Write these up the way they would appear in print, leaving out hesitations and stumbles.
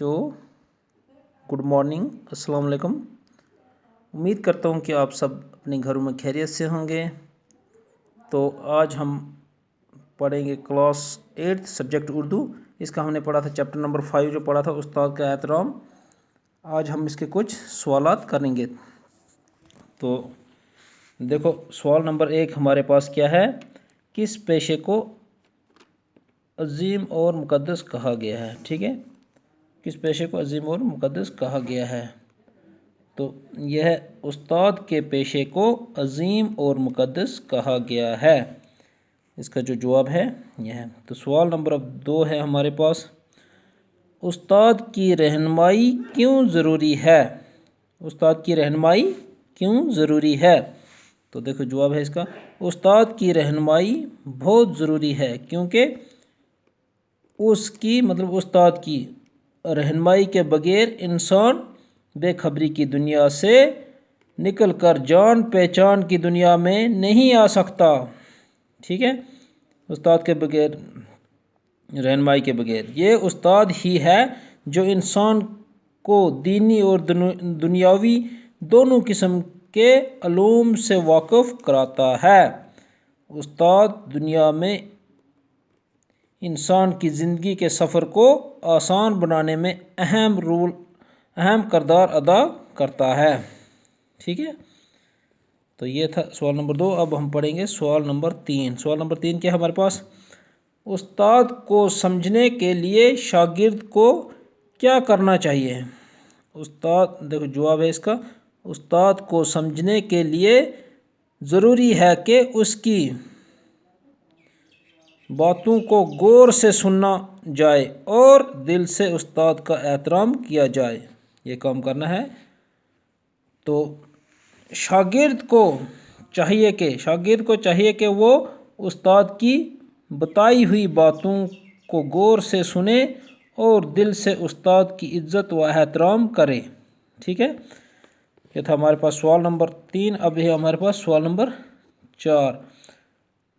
बच्चों, good morning, अस्सलाम वालेकुम। उम्मीद करता हूँ कि आप सब अपने घरों में खैरियत से होंगे। तो आज हम पढ़ेंगे क्लास 8 सब्जेक्ट उर्दू। इसका हमने पढ़ा था चैप्टर नंबर 5 जो पढ़ा था उस्ताद का एहतराम। आज हम इसके कुछ सवालात करेंगे। तो देखो, सवाल नंबर 1 हमारे पास क्या है, किस पेशे को अजीम और मुक़द्दस कहा गया है। ठीक है, किस पेशे को अजीम और मुक़द्दस कहा गया है। तो यह उस्ताद के पेशे को अजीम और मुक़द्दस कहा गया है। इसका जो जवाब है यह है। तो सवाल नंबर 2 है हमारे पास, उस्ताद की रहनुमाई क्यों ज़रूरी है। उस्ताद की रहनुमाई क्यों ज़रूरी है। तो देखो जवाब है इसका, उस्ताद की रहनुमाई बहुत ज़रूरी है क्योंकि उसकी मतलब उस्ताद की रहनुमाई के बगैर इंसान बेखबरी की दुनिया से निकल कर जान पहचान की दुनिया में नहीं आ सकता। ठीक है, उस्ताद के बगैर, रहनुमाई के बगैर, ये उस्ताद ही है जो इंसान को दीनी और दुनियावी दोनों किस्म के अलूम से वाकिफ़ कराता है। उस्ताद दुनिया में इंसान की ज़िंदगी के सफ़र को आसान बनाने में अहम किरदार अदा करता है। ठीक है, तो ये था सवाल नंबर 2। अब हम पढ़ेंगे सवाल नंबर 3। सवाल नंबर 3 क्या है हमारे पास, उस्ताद को समझने के लिए शागिर्द को क्या करना चाहिए। उस्ताद, देखो जवाब है इसका, उस्ताद को समझने के लिए ज़रूरी है कि उसकी बातों को गौर से सुनना जाए और दिल से उस्ताद का एहतराम किया जाए। ये काम करना है। तो शागिर्द को चाहिए कि वो उस्ताद की बताई हुई बातों को गौर से सुने और दिल से उस्ताद की इज्जत व एहतराम करे। ठीक है, ये था हमारे पास सवाल नंबर 3। अब है हमारे पास सवाल नंबर 4।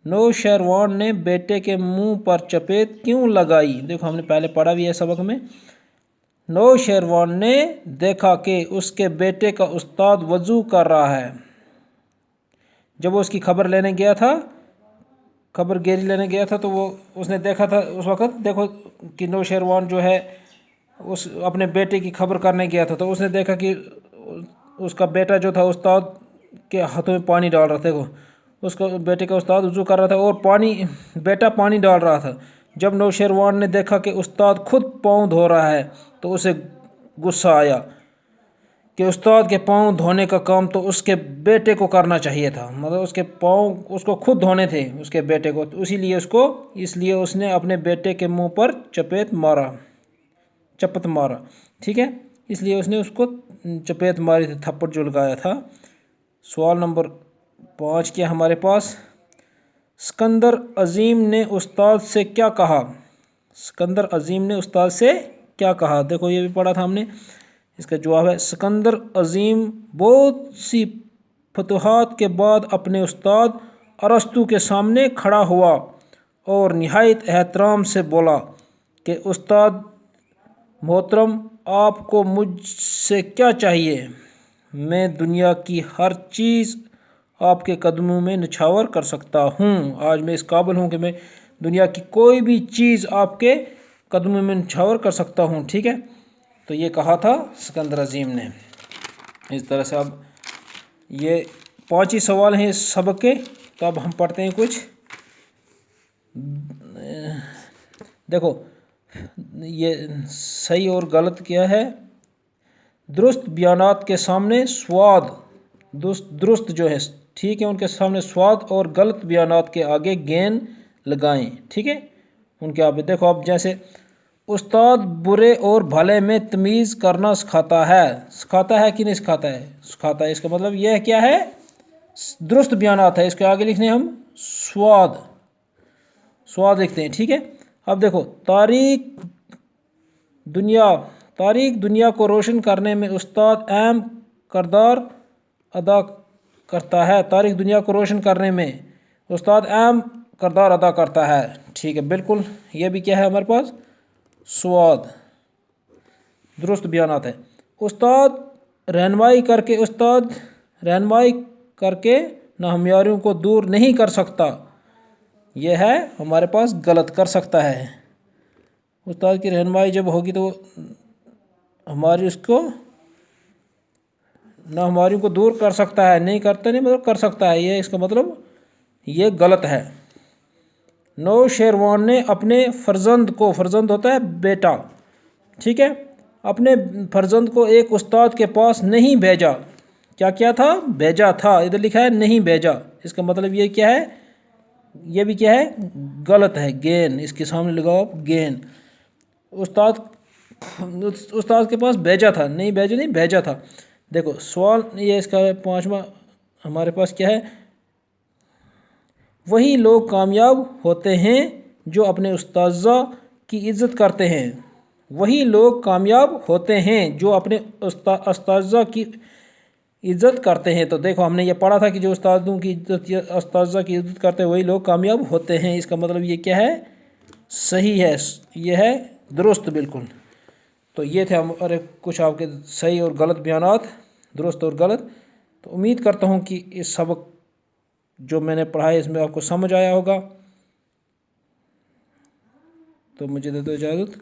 नौशरवान ने बेटे के मुंह पर चपेट क्यों लगाई। देखो हमने पहले पढ़ा भी है सबक में। नौशरवान ने देखा कि उसके बेटे का उस्ताद वज़ू कर रहा है। जब वो उसकी खबरगिरी लेने गया था तो वो उसने देखा था, उस वक़्त देखो कि नौशरवान जो है उस अपने बेटे की खबर करने गया था। तो उसने देखा कि उसका बेटा जो था उस्ताद के हाथों में पानी डाल रहा था। देखो, उसका बेटे का उस्ताद वज़ू कर रहा था और बेटा पानी डाल रहा था। जब नौशरवान ने देखा कि उस्ताद खुद पाँव धो रहा है तो उसे गुस्सा आया कि उस्ताद के पाँव धोने का काम तो उसके बेटे को करना चाहिए था। मतलब उसके पाँव उसको खुद धोने थे उसके बेटे को, तो इसलिए उसने अपने बेटे के मुंह पर चपेट मारा। ठीक है, इसलिए उसने उसको चपेट मारी थी, थप्पड़ जो लगाया था। सवाल नंबर 5 क्या हमारे पास, सिकंदर अजीम ने उस्ताद से क्या कहा। सिकंदर अजीम ने उस्ताद से क्या कहा। देखो ये भी पढ़ा था हमने। इसका जवाब है, सिकंदर अजीम बहुत सी फतूहात के बाद अपने उस्ताद अरस्तु के सामने खड़ा हुआ और निहायत एहतराम से बोला कि उस्ताद मोहतरम, आपको मुझसे क्या चाहिए। मैं दुनिया की हर चीज़ आपके कदमों में निछावर कर सकता हूँ। आज मैं इस काबिल हूँ कि मैं दुनिया की कोई भी चीज़ आपके कदमों में निछावर कर सकता हूँ। ठीक है, तो ये कहा था सिकंदर अजीम ने। इस तरह से अब ये 5 ही सवाल हैं इस सबक के। तो अब हम पढ़ते हैं कुछ। देखो ये सही और गलत क्या है। दुरुस्त बयानात के सामने स्वाद, दुरुस्त जो है ठीक है उनके सामने स्वाद और गलत बयानात के आगे गेंद लगाएं। ठीक है, उनके आगे देखो, अब जैसे उस्ताद बुरे और भले में तमीज़ करना सिखाता है कि नहीं सिखाता है। इसका मतलब यह क्या है, दुरुस्त बयानात है। इसके आगे लिखने हम स्वाद लिखते हैं। ठीक है, अब देखो, तारीख दुनिया को रोशन करने में उस्ताद अहम किरदार अदा करता है। तारीख दुनिया को रोशन करने में उस्ताद अहम किरदार अदा करता है। ठीक है, बिल्कुल, ये भी क्या है हमारे पास, स्वाद। दुरुस्त बयानात है। उस्ताद रहनुमाई करके नाहमयारियों को दूर नहीं कर सकता, यह है हमारे पास गलत कर सकता है। उस्ताद की रहनुमाई जब होगी तो हमारी उसको नाहमयारियों को दूर कर सकता है, नहीं करता नहीं मतलब कर सकता है, ये इसका मतलब ये गलत है। नौशेरवान ने अपने फर्जंद को, फर्जंद होता है बेटा, ठीक है, अपने फर्जंद को एक उस्ताद के पास नहीं भेजा। क्या क्या था? भेजा था, इधर लिखा है नहीं भेजा, इसका मतलब ये क्या है? ये भी क्या है? गलत है, गेन, इसके सामने लगाओ गेन। उस्ताद के पास भेजा था, नहीं भेजा नहीं, भेजा था। देखो सवाल ये इसका 5वां हमारे पास क्या है? वही लोग कामयाब होते हैं जो अपने उस्ताज़ा की इज़्ज़त करते हैं। वही लोग कामयाब होते हैं जो अपने उस्ताज़ा की इज़्ज़त करते हैं। तो देखो हमने ये पढ़ा था कि जो उस्तादों की इज़्ज़त या उस्ताज़ा की इज़्ज़त करते हैं वही लोग कामयाब होते हैं। इसका मतलब ये क्या है? सही है, ये है दुरुस्त बिल्कुल। तो ये थे हमारे कुछ आपके सही और गलत बयानात, दुरुस्त और गलत। तो उम्मीद करता हूँ कि इस सबक जो मैंने पढ़ा है इसमें आपको समझ आया होगा। तो मुझे दे दो इजाज़त।